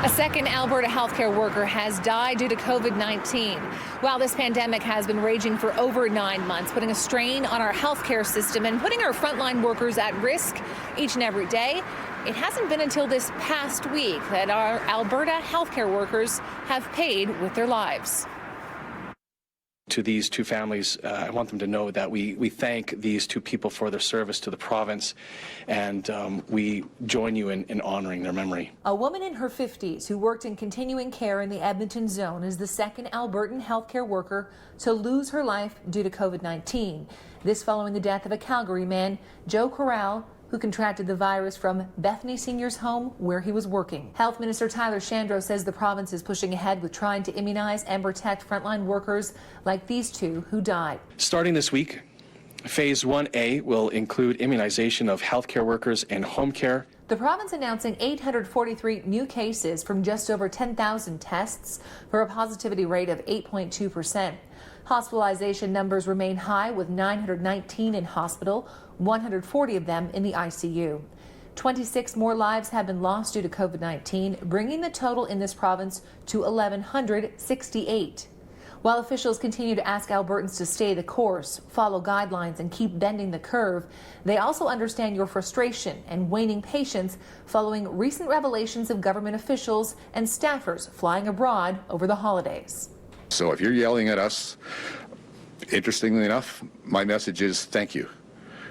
A second Alberta healthcare worker has died due to COVID-19. While this pandemic has been raging for over 9 months, putting a strain on our healthcare system and putting our frontline workers at risk each and every day, it hasn't been until this past week that our Alberta healthcare workers have paid with their lives. To these two families, I want them to know that we thank these two people for their service to the province, and we join you in honoring their memory. A woman in her 50s who worked in continuing care in the Edmonton zone is the second Albertan healthcare worker to lose her life due to COVID-19. This following the death of a Calgary man, Joe Corral, who contracted the virus from Bethany Senior's home where he was working. Health Minister Tyler Shandro says the province is pushing ahead with trying to immunize and protect frontline workers like these two who died. Starting this week, Phase 1A will include immunization of healthcare workers and home care. The province announcing 843 new cases from just over 10,000 tests for a positivity rate of 8.2%. Hospitalization numbers remain high with 919 in hospital, 140 of them in the ICU. 26 more lives have been lost due to COVID-19, bringing the total in this province to 1,168. While officials continue to ask Albertans to stay the course, follow guidelines, and keep bending the curve, they also understand your frustration and waning patience following recent revelations of government officials and staffers flying abroad over the holidays. So if you're yelling at us, interestingly enough, my message is thank you.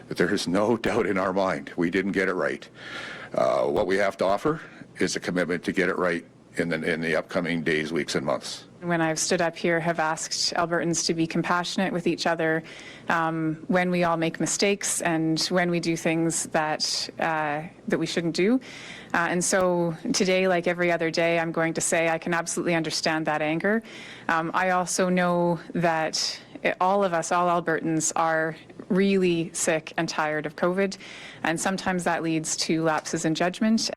That there is no doubt in our mind we didn't get it right. What we have to offer is a commitment to get it right in the upcoming days, weeks, and months. When I've stood up here, have asked Albertans to be compassionate with each other when we all make mistakes and when we do things that we shouldn't do. And so today, like every other day, I'm going to say I can absolutely understand that anger. I also know that all of us, all Albertans, are really sick and tired of COVID, and sometimes that leads to lapses in judgment.